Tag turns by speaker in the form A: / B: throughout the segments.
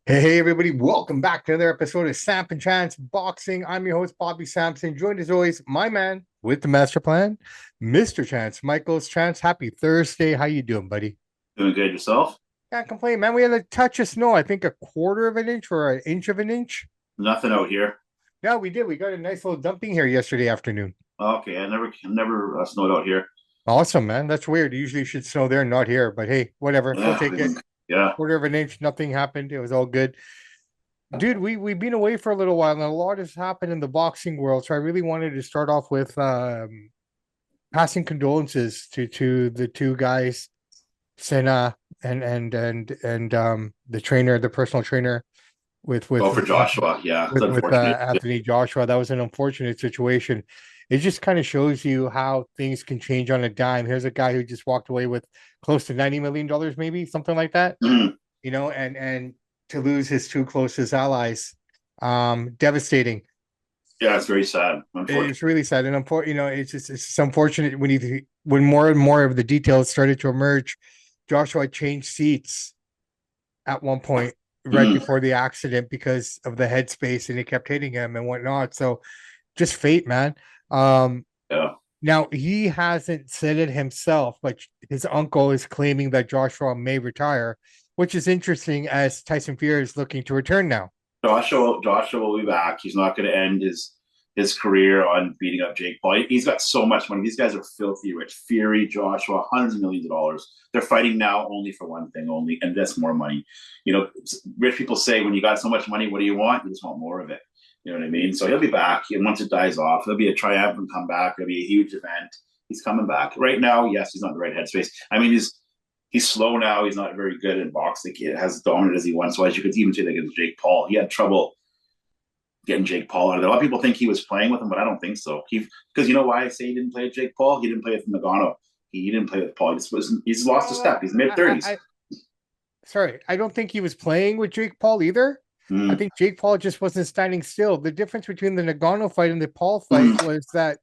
A: Hey everybody, welcome back to another episode of Samp&Chance Boxing. I'm your host, Bobby Sampson, joined as always, my man with the master plan, Mr. Chance, Michael's Chance. Happy Thursday. How you doing, buddy?
B: Doing good yourself?
A: Can't complain, man. We had a touch of snow, I think a quarter of an inch or an inch of an inch.
B: Nothing out here.
A: Yeah, we did. We got a nice little dumping here yesterday afternoon.
B: Okay, I never snowed out here.
A: Awesome, man. That's weird. Usually it should snow there, not here, but hey, whatever. We'll
B: Yeah,
A: take it.
B: yeah.
A: Quarter of an inch, nothing happened. It was all good. Dude, we've been away for a little while and a lot has happened in the boxing world. So I really wanted to start off with passing condolences to the two guys, Senna and the trainer, the personal trainer with
B: Oh,
A: with
B: for
A: with
B: Joshua, yeah, it's
A: with
B: unfortunate. Yeah.
A: Anthony Joshua. That was an unfortunate situation. It just kind of shows you how things can change on a dime. Here's a guy who just walked away with close to $90 million, maybe something like that.
B: Mhm.
A: And to lose his two closest allies, devastating.
B: Yeah, it's very sad.
A: It's
B: Unfortunate.
A: really sad and important. It's unfortunate when more and more of the details started to emerge. Joshua changed seats at one point right
B: Mhm.
A: before the accident because of the headspace, and he kept hitting him and whatnot. So just fate, man. Um,
B: Yeah.
A: Now he hasn't said it himself, but his uncle is claiming that Joshua may retire, which is interesting as Tyson Fury is looking to return now.
B: Joshua will be back. He's not going to end his career on beating up Jake Paul. He's got so much money. These guys are filthy rich. Fury, Joshua, hundreds of millions of dollars. They're fighting now only for one thing only, and that's more money. You know, rich people say when you got so much money, what do you want? You just want more of it. You know what I mean? So he'll be back. And once it dies off, there'll be a triumphant comeback. There'll be a huge event. He's coming back. Right now, yes, he's not in the right headspace. I mean, he's slow now. He's not very good in boxing. He has dominant as he once was. You could even say that against Jake Paul. He had trouble getting Jake Paul out of there. A lot of people think he was playing with him, but I don't think so. Because you know why I say he didn't play with Jake Paul? He didn't play with Nagano. He didn't play with Paul. He's lost a step. He's mid thirties.
A: Sorry, I don't think he was playing with Jake Paul either. I
B: Mm.
A: think Jake Paul just wasn't standing still. The difference between the Nagano fight and the Paul fight
B: Mm.
A: was that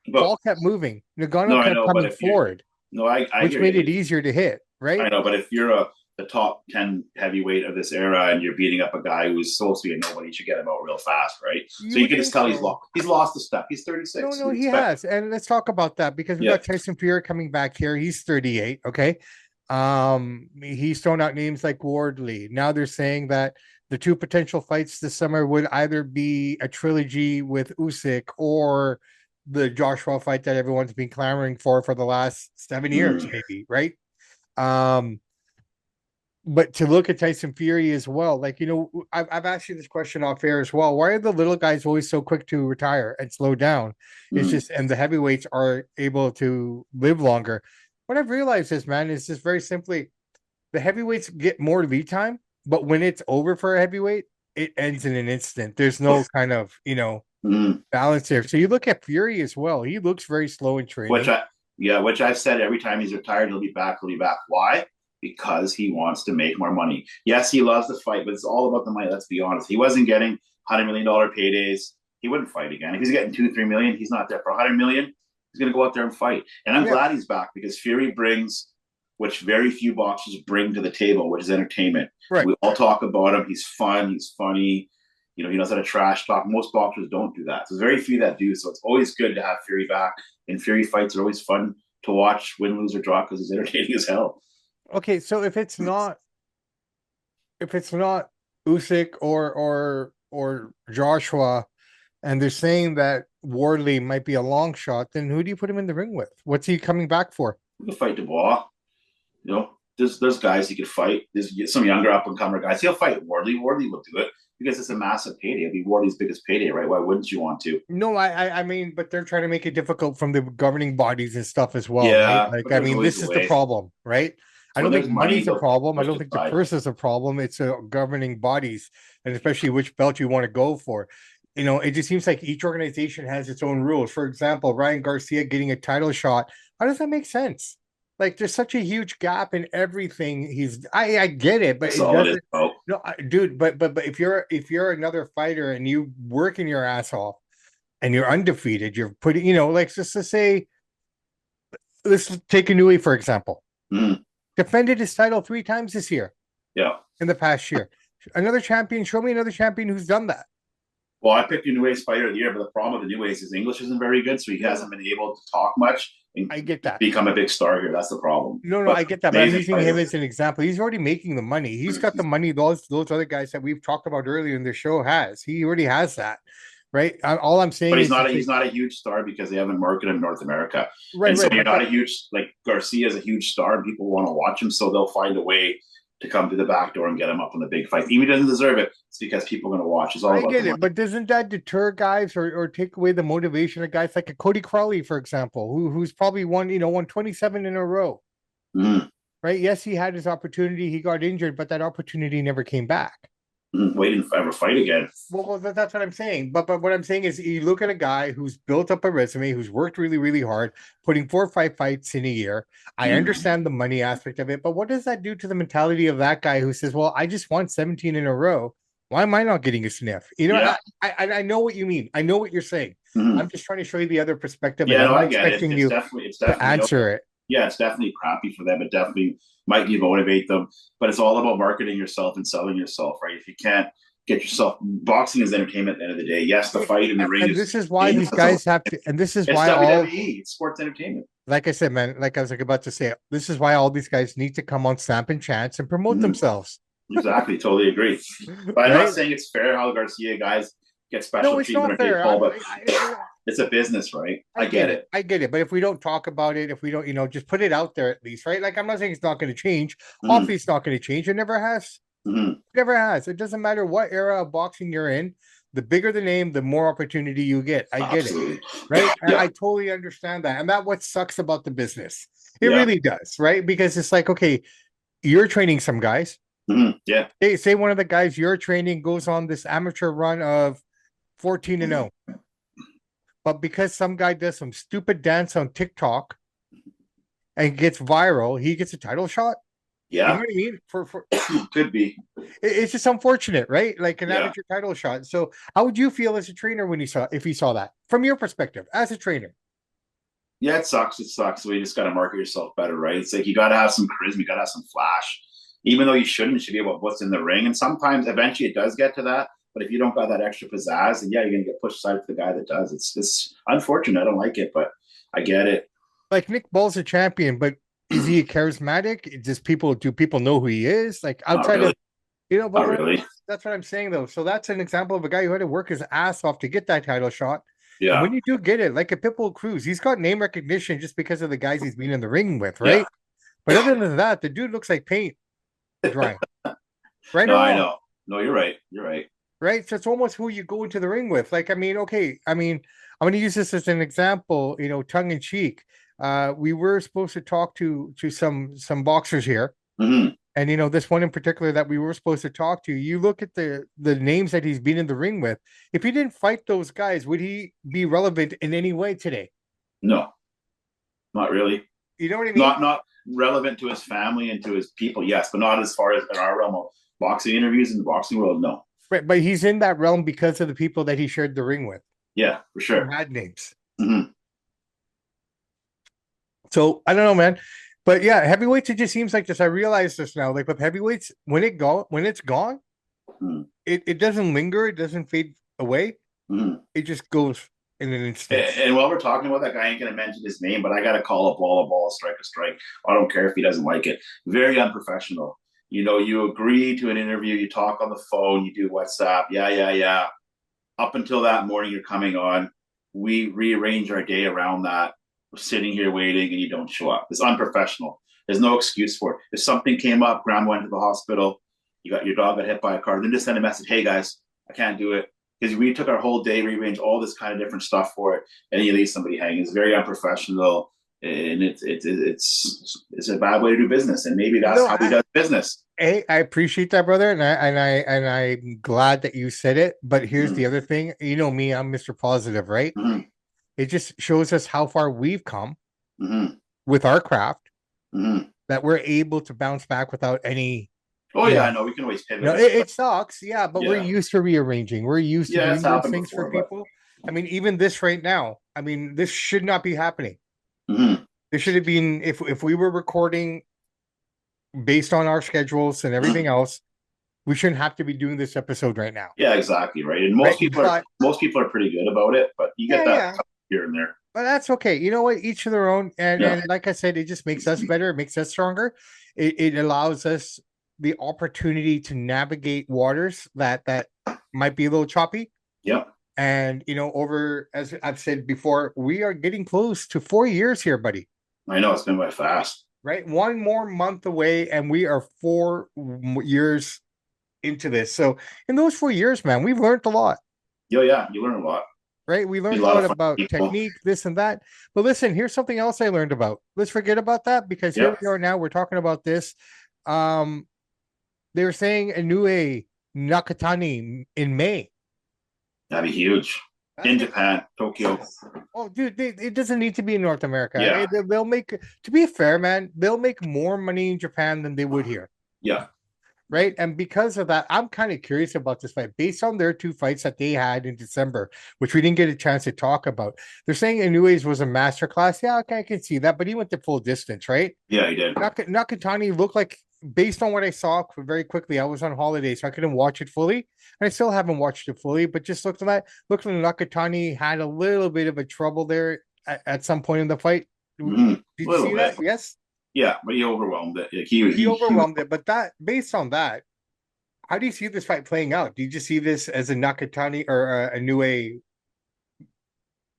B: But
A: Paul kept moving,
B: no,
A: Nagano
B: I
A: kept
B: know. But
A: coming
B: if you
A: forward,
B: no, I
A: which
B: hear
A: made it
B: you.
A: easier to hit, right?
B: I know. But if you're the top 10 heavyweight of this era and you're beating up a guy who's supposed to be a nobody, you should get him out real fast, right? So
A: You
B: you
A: would
B: can just
A: think
B: tell
A: so.
B: he's lost a step. He's
A: No,
B: 36.
A: no,
B: You'd
A: he
B: expect.
A: has. And let's talk about that because we
B: Yeah.
A: got Tyson Fury coming back here. He's 38. Okay. He's thrown out names like Wardley. Now they're saying that the two potential fights this summer would either be a trilogy with Usyk or the Joshua fight that everyone's been clamoring for the last 7 years,
B: Mm.
A: maybe, right? Um, but to look at Tyson Fury as well, like I've asked you this question off air as well. Why are the little guys always so quick to retire and slow down? It's
B: Mm.
A: just, and the heavyweights are able to live longer. What I've realized is, man, is just very simply the heavyweights get more lead time, but when it's over for a heavyweight, it ends in an instant. There's no kind of
B: Mm.
A: balance there. So you look at Fury as well. He looks very slow in
B: which
A: training.
B: I which I've said every time he's retired, he'll be back. He'll be back. Why? Because he wants to make more money. Yes, he loves to fight, but it's all about the money. Let's be honest. He wasn't getting $100 million paydays. He wouldn't fight again. If he's getting 2, 3 million, he's not there for 100 million. He's going to go out there and fight. And I'm
A: Yeah,
B: glad he's back because Fury brings, which very few boxers bring to the table, which is entertainment.
A: right.
B: We all talk about him. He's fun. He's funny. You know, he knows how to trash talk. Most boxers don't do that. So there's very few that do. So it's always good to have Fury back. And Fury fights are always fun to watch, win, lose, or draw, because he's entertaining as hell.
A: Okay, so if it's not Usyk or Joshua, and they're saying that Wardley might be a long shot, then who do you put him in the ring with? What's he coming back for?
B: We can fight Dubois. You know, there's guys he could fight. There's some younger up and comer guys. He'll fight Wardley. Wardley will do it because it's a massive payday. It'll be Wardley's biggest payday, right? Why wouldn't you want to?
A: No, I mean, but they're trying to make it difficult from the governing bodies and stuff as well, right?
B: Yeah,
A: Like,
B: but
A: I
B: there's
A: mean,
B: always
A: this
B: a
A: is the
B: way.
A: problem, right? I
B: So when
A: don't think
B: there's money,
A: money's a
B: they'll
A: problem. I
B: push
A: don't
B: the
A: think the
B: side.
A: purse is a problem. It's a governing bodies, and especially which belt you want to go for. It just seems like each organization has its own rules. For example, Ryan Garcia getting a title shot. How does that make sense? Like, there's such a huge gap in everything. I get it, but
B: That's
A: it
B: all it is,
A: doesn't.
B: bro.
A: No, dude, but if you're another fighter and you working your ass off and you're undefeated, you're putting, like just to say, let's take Inouye, for example.
B: Mm,
A: Defended his title 3 times this year
B: yeah.
A: in the past year. Another champion. Show me another champion who's done that.
B: Well, I picked a New Age fighter of the year, but the problem with the New Age is English isn't very good, so he hasn't been able to talk much and
A: I get that.
B: become a big star here. That's the problem.
A: No,
B: But
A: I get that, but I'm
B: amazing
A: using him
B: fighter.
A: as an example. He's already making the money. He's got the money those other guys that we've talked about earlier in the show has. He already has that, right? All I'm
B: But
A: saying is
B: he's not a huge star because they haven't marketed him in North America.
A: right,
B: And so
A: right.
B: you're
A: But
B: not a huge like Garcia is a huge star and people want to watch him, so they'll find a way to come to the back door and get him up in the big fight. Even if he doesn't deserve it, it's because people are going to watch. It's all
A: I
B: about the
A: get it.
B: money.
A: But doesn't that deter guys or take away the motivation of guys like a Cody Crowley, for example, who's probably won 27 in a row,
B: Mm-hmm.
A: right? Yes, he had his opportunity. He got injured, but that opportunity never came back.
B: Waiting to ever fight again.
A: Well, that's what I'm saying. But what I'm saying is, you look at a guy who's built up a resume, who's worked really, really hard, putting 4 or 5 fights in a year. I understand the money aspect of it, but what does that do to the mentality of that guy who says, "Well, I just won 17 in a row. Why am I not getting a sniff?"
B: Yeah.
A: I know what you mean. I know what you're saying.
B: Mm-hmm.
A: I'm just trying to show you the other perspective, and
B: Yeah,
A: I'm
B: no,
A: not
B: I get it.
A: expecting you
B: It's
A: to
B: definitely
A: answer it.
B: yeah, it's definitely crappy for them. It definitely might demotivate them, but it's all about marketing yourself and selling yourself, right? If you can't get yourself, boxing is entertainment at the end of the day. Yes, the fight in the ring
A: And
B: is
A: this is why these guys have to, and this is
B: it's
A: why all
B: WWE. It's sports entertainment.
A: like I said, man, like I was like about to say, this is why all these guys need to come on Samp&Chance and promote
B: Mm-hmm.
A: themselves.
B: Exactly, totally agree. But I'm not
A: Right?
B: saying it's fair how Garcia guys get
A: No,
B: special
A: it's
B: treatment
A: not
B: or Jake
A: fair.
B: Paul, but it's a business, right?
A: I
B: I
A: get
B: get
A: it.
B: it.
A: I get it. But if we don't talk about it, if we don't, just put it out there at least, right? Like I'm not saying it's not going to change.
B: Mm-hmm.
A: Obviously, it's not going to change. It never has.
B: Mm-hmm.
A: It never has. It doesn't matter what era of boxing you're in. The bigger the name, the more opportunity you get. I get it.
B: Absolutely.
A: Right? I
B: Yeah.
A: totally understand that. And that's what sucks about the business. It
B: Yeah.
A: really does, right? Because it's like, okay, you're training some guys.
B: Mm-hmm. Yeah.
A: Say one of the guys you're training goes on this amateur run of 14-0. But because some guy does some stupid dance on TikTok and gets viral, he gets a title shot. You know
B: Yeah.
A: what I mean? For
B: Could be.
A: it's just unfortunate, right? Like an
B: Yeah.
A: amateur title shot. So how would you feel as a trainer when you saw if you saw that from your perspective as a trainer?
B: Yeah, it sucks. It sucks. We just got to market yourself better, right? It's like you got to have some charisma, you got to have some flash. Even though you shouldn't, it should be about what's in the ring. And sometimes, eventually, it does get to that. But if you don't got that extra pizzazz, then yeah, you're gonna get pushed aside to the guy that does. It's unfortunate. I don't like it, but I get it.
A: Like Nick Ball's a champion, but is he charismatic? Do people know who he is? Like
B: Not
A: outside
B: really.
A: of but
B: Not really.
A: that's what I'm saying though. So that's an example of a guy who had to work his ass off to get that title shot. And
B: Yeah.
A: when you do get it, like a Pitbull Cruz, he's got name recognition just because of the guys he's been in the ring with,
B: Yeah.
A: right? But other than that, the dude looks like paint drying. Right
B: No,
A: or
B: I
A: wrong?
B: know. No, you're right. You're right.
A: Right? So it's almost who you go into the ring with. Like, I mean, okay, I'm gonna use this as an example, tongue in cheek. We were supposed to talk to some boxers here.
B: Mm-hmm.
A: And this one in particular that we were supposed to talk to, you look at the names that he's been in the ring with. If he didn't fight those guys, would he be relevant in any way today?
B: No, not really.
A: You know what I mean?
B: Not relevant to his family and to his people, yes, but not as far as in our realm of boxing interviews in the boxing world. No.
A: Right, but he's in that realm because of the people that he shared the ring with.
B: Yeah, for
A: Who
B: sure.
A: had names.
B: Mm-hmm.
A: So I don't know, man. But yeah, heavyweights, it just seems like this. I realize this now. Like with heavyweights, when it's gone,
B: Mm-hmm.
A: it doesn't linger, it doesn't fade away.
B: Mm-hmm.
A: It just goes in an instant.
B: And while we're talking about that guy, I ain't gonna mention his name, but I gotta call a ball, a strike a strike. I don't care if he doesn't like it. Very unprofessional. You agree to an interview, you talk on the phone, you do WhatsApp, yeah. Up until that morning, you're coming on. We rearrange our day around that. We're sitting here waiting, and you don't show up. It's unprofessional. There's no excuse for it. If something came up, grandma went to the hospital, your dog got hit by a car, then just send a message, hey guys, I can't do it. Because we took our whole day, rearranged all this kind of different stuff for it, and you leave somebody hanging. It's very unprofessional, and it's a bad way to do business. And maybe that's how he does business.
A: Hey, I appreciate that, brother, and I'm glad that you said it. But here's the other thing. You know me, I'm Mr. Positive, right?
B: Mm-hmm.
A: It just shows us how far we've come
B: Mm-hmm.
A: with our craft,
B: Mm-hmm.
A: that we're able to bounce back without any.
B: Oh yeah, I know. We can always pivot.
A: No, it sucks, yeah, but we're
B: Yeah.
A: used to rearranging. We're used to
B: Yeah,
A: doing
B: it's
A: those
B: happened
A: things for
B: before,
A: people. I mean, even this right now. I mean, this should not be happening.
B: Mm-hmm.
A: This should have been if we were recording based on our schedules and everything else. we shouldn't have to be doing this episode right now,
B: Yeah, exactly, right. And
A: right? But
B: most people are pretty good about it, but you
A: yeah,
B: get that
A: yeah.
B: here and there.
A: But that's okay. You know what? Each of their own,
B: Yeah,
A: and like I said, it just makes us better. It makes us stronger. It allows us the opportunity to navigate waters that might be a little choppy.
B: yeah.
A: And over, as I've said before, we are getting close to 4 years here, buddy.
B: I know it's been by fast.
A: Right, one more month away, and we are 4 years into this. So in those 4 years, man, we've learned a lot.
B: Yo, yeah, you learn a lot.
A: Right, we
B: Meet
A: learned
B: a
A: a
B: lot
A: lot
B: of fun
A: about
B: people.
A: technique, this and that. But listen, here's something else I learned about. Let's forget about that, because here
B: Yeah,
A: we are now. We're talking about this. Um, they were saying Inoue Nakatani in May.
B: that'd be huge.
A: That's
B: In
A: gonna
B: Japan, Tokyo.
A: Oh, dude, it doesn't need to be in North America.
B: Yeah,
A: They'll make, to be fair, man, they'll make more money in Japan than they would here.
B: yeah.
A: Right. And because of that, I'm kind of curious about this fight based on their two fights that they had in December, which we didn't get a chance to talk about. They're saying Inouye's was a masterclass. Yeah, okay, I can see that, but he went the full distance, right?
B: Yeah, he did.
A: Nakatani looked like, based on what I saw very quickly, I was on holiday, so I couldn't watch it fully. And I still haven't watched it fully, but just looked like Nakatani had a little bit of a trouble there at some point in the fight.
B: Mm-hmm.
A: Did
B: A
A: you
B: little
A: see that?
B: bit.
A: Yes.
B: Yeah, but he overwhelmed it. Like
A: He overwhelmed it, but that, based on that, how do you see this fight playing out? Do you just see this as a Nakatani or a Inoue?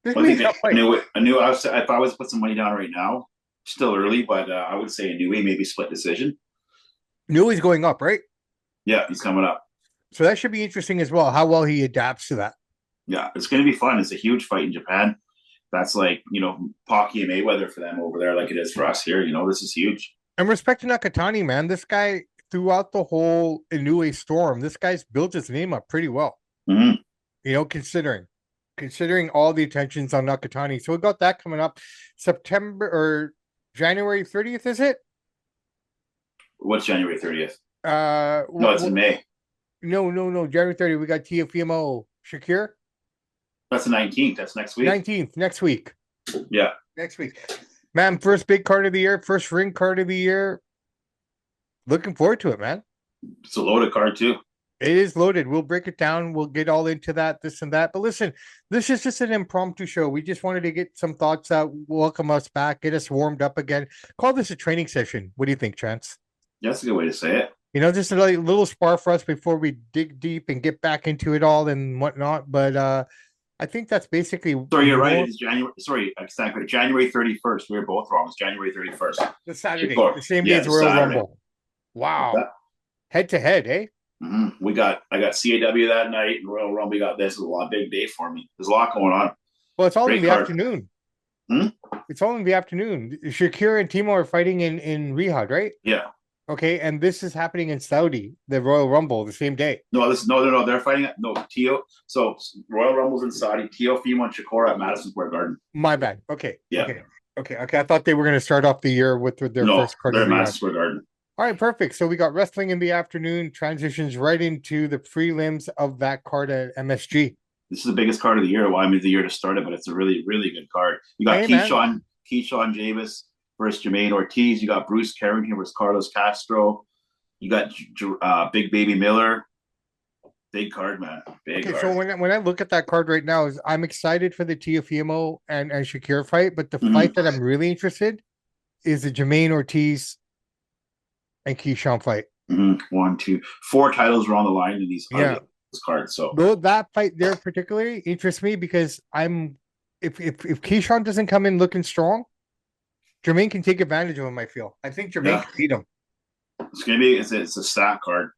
A: This
B: I
A: could be a
B: think
A: tough
B: I
A: fight.
B: knew it. I knew I was, if I was to put some money down right now, still early, but I would say a new maybe split decision.
A: Inoue's going up, right?
B: Yeah, he's coming up.
A: So that should be interesting as well, how well he adapts to that.
B: Yeah, it's going to be fun. It's a huge fight in Japan. That's like, Paki and Mayweather for them over there, like it is for us here. This is huge.
A: And respect to Nakatani, man. This guy, throughout the whole Inoue storm, this guy's built his name up pretty well.
B: Mm-hmm.
A: Considering all the attentions on Nakatani. So we got that coming up September or January 30th, is it?
B: What's January 30th? No, it's
A: What,
B: in May.
A: no. January 30th, we got Teofimo Shakir.
B: That's the 19th. That's next week.
A: 19th, next week.
B: Yeah.
A: Next week. Man, first big card of the year, first ring card of the year. Looking forward to it, man.
B: It's a loaded card, too.
A: It is loaded. We'll break it down. We'll get all into that, this and that. But listen, this is just an impromptu show. We just wanted to get some thoughts out, welcome us back, get us warmed up again. Call this a training session. What do you think, Chance?
B: That's a good way to say it.
A: Just a little spar for us before we dig deep and get back into it all and whatnot. But I think that's basically.
B: Sorry, you're right. It's January. Sorry, exactly. January 31st. We were both wrong. It's January 31st.
A: The Saturday, the same day as Royal Rumble. Wow. Head to head, eh?
B: Mm-hmm. I got CAW that night, and Royal Rumble got this. It was a lot big day for me. There's a lot going on.
A: Well, it's all in the afternoon.
B: Hmm?
A: It's all in the afternoon. Shakir and Timo are fighting in Riyadh, right?
B: Yeah.
A: Okay, and this is happening in Saudi, the Royal Rumble, the same day.
B: No, They're fighting at Tio. So Royal Rumble's in Saudi. Teofimo and Shakur at Madison Square Garden.
A: My bad. Okay.
B: Yeah.
A: Okay. I thought they were going to start off the year with their first card.
B: They're at Madison Square Garden.
A: All right, perfect. So we got wrestling in the afternoon, transitions right into the prelims of that card at MSG.
B: This is the biggest card of the year. Well, I mean, the year to start it, but it's a really, really good card. You got Keyshawn Javis versus Jermaine Ortiz. You got Bruce Carrington versus Carlos Castro. You got Big Baby Miller. Big card, man. Big card.
A: So when I look at that card right now, I'm excited for the Teofimo and Shakir fight, but the fight that I'm really interested is the Jermaine Ortiz and Keyshawn fight.
B: 1, 2, 4 titles are on the line in these cards. So
A: that fight there particularly interests me because if Keyshawn doesn't come in looking strong, Jermaine can take advantage of him. I think Jermaine can beat him. It's
B: a stack card.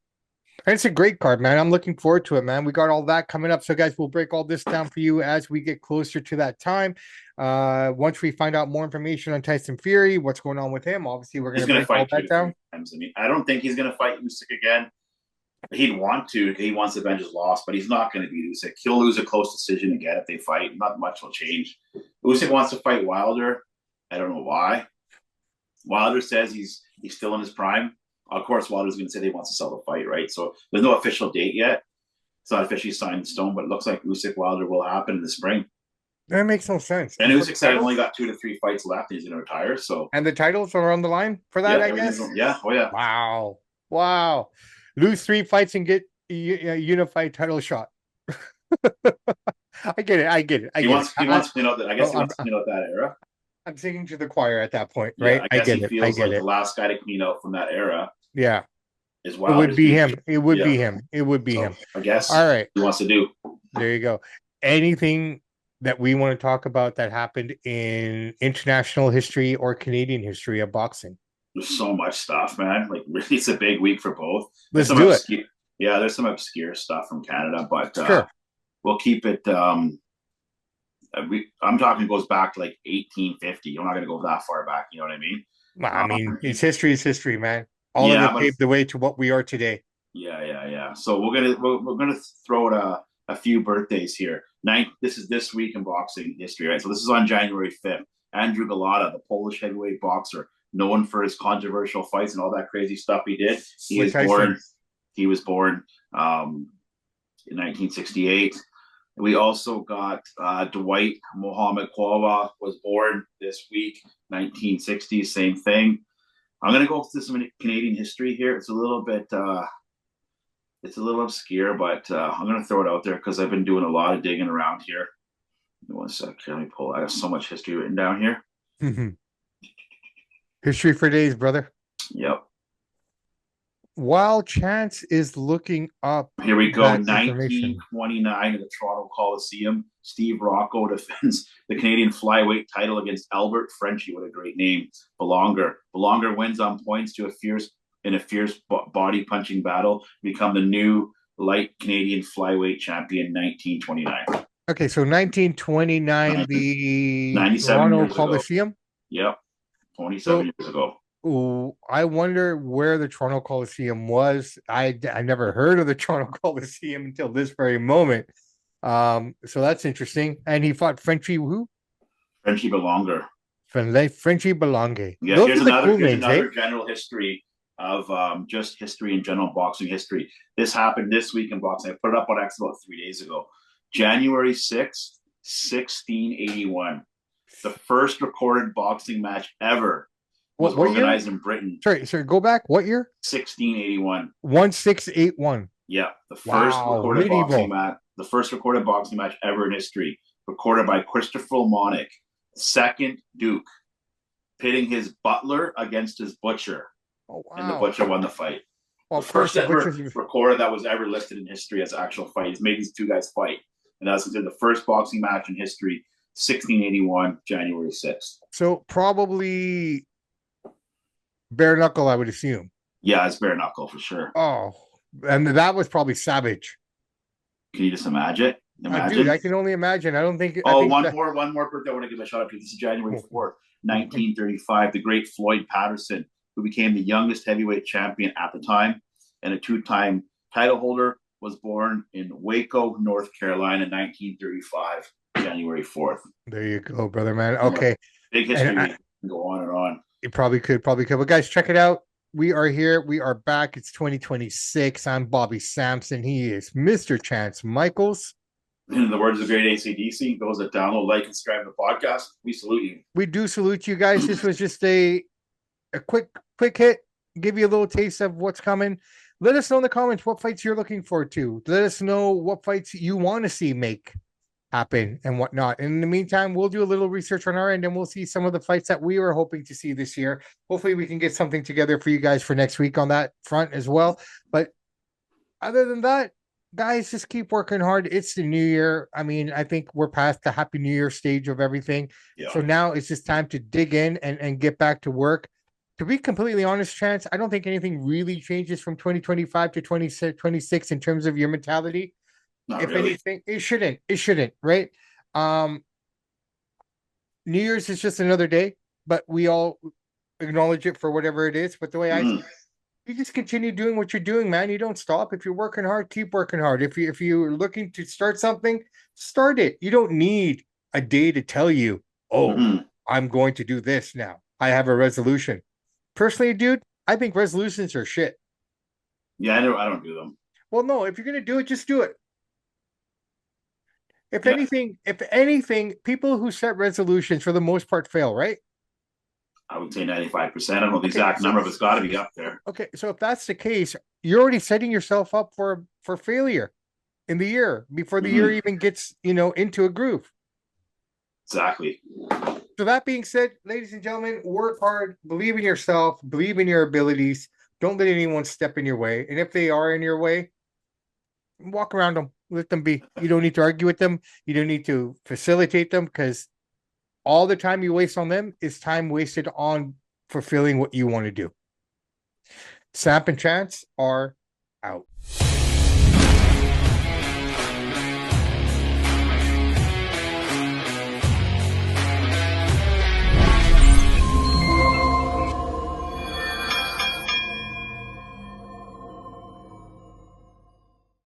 A: And it's a great card, man. I'm looking forward to it, man. We got all that coming up. So, guys, we'll break all this down for you as we get closer to that time. Once we find out more information on Tyson Fury, what's going on with him, obviously we're going to break all that down.
B: I mean, I don't think he's going to fight Usyk again. He'd want to. He wants to avenge his loss, but he's not going to beat Usyk. He'll lose a close decision again if they fight. Not much will change. Usyk wants to fight Wilder. I don't know why. Wilder says he's still in his prime. Of course, Wilder's going to say he wants to sell the fight, right? So there's no official date yet. It's not officially signed in stone, but it looks like Usyk Wilder will happen in the spring.
A: That makes no sense.
B: And Usyk said only got 2 to 3 fights left. He's going to retire. So
A: and the titles are on the line for that, I guess.
B: Yeah. Oh yeah.
A: Wow. lose 3 fights and get a unified title shot. I get it. I get it. I
B: He
A: get it.
B: wants he wants to clean out that. I guess
A: Oh,
B: he wants to clean out that era.
A: I'm singing to the choir at that point,
B: Yeah,
A: right?
B: I
A: I
B: guess
A: get
B: he
A: it. I
B: feels
A: get
B: like the
A: it.
B: last guy to clean out from that era
A: Yeah.
B: is
A: It would
B: Wilder's
A: be
B: dude.
A: him. It would
B: Yeah.
A: be him. It would be
B: So
A: him.
B: I guess
A: All right.
B: he wants to do.
A: There you go. Anything that we want to talk about that happened in international history or Canadian history of boxing?
B: There's so much stuff, man. Like really, it's a big week for both. There's
A: Let's
B: some
A: do it.
B: obscure, yeah. There's some obscure stuff from Canada, but
A: Sure.
B: we'll keep it. I'm talking goes back to like 1850. I'm not going to go that far back. You know what I mean?
A: Well, I mean, it's history is history, man. All of
B: Yeah,
A: it
B: but
A: paved the way to what we are today.
B: yeah. So we're gonna throw out a few birthdays here. This is this week in boxing history, right? So this is on January 5th. Andrew Galata, the Polish heavyweight boxer, known for his controversial fights and all that crazy stuff he did. He
A: With
B: was
A: Tyson.
B: born. He was born in 1968. We also got Dwight Mohammed Quava was born this week, 1960. Same thing. I'm gonna go to some Canadian history here. It's a little bit it's a little obscure, but I'm going to throw it out there because I've been doing a lot of digging around here. One sec. Let me pull. I have so much history written down here.
A: History for days, brother.
B: Yep.
A: While Chance is looking up
B: Here we go.
A: that information.
B: 1929 in the Toronto Coliseum. Steve Rocco defends the Canadian flyweight title against Albert Frenchie. What a great name. Belonger. Belonger wins on points to a fierce body punching battle to become the new light Canadian flyweight champion 1929.
A: Okay, so 1929, the
B: 97
A: Toronto
B: years ago.
A: Coliseum.
B: Yep. 27 years ago.
A: Ooh, I wonder where the Toronto Coliseum was. I never heard of the Toronto Coliseum until this very moment. So that's interesting. And he fought Frenchie who?
B: Frenchie Belonger.
A: Frenchie Belonger.
B: Yeah,
A: Those are the cool
B: here's
A: names,
B: another general history of just history in general boxing history. This happened this week in boxing. I put it up on X about 3 days ago. January 6th, 1681. The first recorded boxing match ever was organized in Britain.
A: Sorry, go back. What year?
B: 1681.
A: 1681.
B: Yeah, the first recorded
A: medieval.
B: boxing match. The first recorded boxing match ever in history, recorded by Christopher Monick, second Duke, pitting his butler against his butcher.
A: Oh, wow.
B: And the butcher won the fight.
A: Well,
B: the first ever recorded that was ever listed in history as an actual fight. He's made these two guys fight. And that's considered the first boxing match in history, 1681, January 6th.
A: So probably bare knuckle, I would assume.
B: Yeah, it's bare knuckle for sure.
A: Oh, and that was probably savage.
B: Can you just imagine?
A: Dude, I can only imagine. I don't think.
B: One more birthday I want to give a shout out to. This is January 4th, 1935. The great Floyd Patterson, who became the youngest heavyweight champion at the time and a two-time title holder, was born in Waco, North Carolina, 1935, January 4th.
A: There you go, brother, man. Okay.
B: Big history. We can go on and on.
A: You probably could. But guys, check it out. We are here. We are back. It's 2026. I'm Bobby Sampson. He is Mr. Chance Michaels.
B: In the words of the great AC/DC, those that download, like, and subscribe to the podcast, we salute you.
A: We do salute you guys. This was just a quick hit. Give you a little taste of what's coming. Let us know in the comments what fights you're looking forward to. Let us know what fights you want to see make happen and whatnot. And in the meantime, we'll do a little research on our end and we'll see some of the fights that we were hoping to see this year. Hopefully we can get something together for you guys for next week on that front as well. But other than that, guys, just keep working hard. It's the new year. I mean, I think we're past the Happy New Year stage of everything. Yeah. So now it's just time to dig in and get back to work. To be completely honest, Chance, I don't think anything really changes from 2025 to 2026 in terms of your mentality. If anything, it shouldn't, right? New Year's is just another day, but we all acknowledge it for whatever it is. But the way I see it, you just continue doing what you're doing, man. You don't stop. If you're working hard, keep working hard. If you're looking to start something, start it. You don't need a day to tell you, I'm going to do this now. I have a resolution. Personally, dude, I think resolutions are shit.
B: Yeah, I don't do them.
A: Well, no, if you're going to do it, just do it. If anything, people who set resolutions for the most part fail, right?
B: I would say 95%. I don't know the exact number, but it's got to be up there.
A: Okay, so if that's the case, you're already setting yourself up for failure in the year before the year
B: Mhm.
A: even gets, into a groove.
B: Exactly.
A: So that being said, ladies and gentlemen, work hard, believe in yourself, believe in your abilities. Don't let anyone step in your way. And if they are in your way, walk around them, let them be. You don't need to argue with them. You don't need to facilitate them, because all the time you waste on them is time wasted on fulfilling what you want to do. Samp and Chance are out.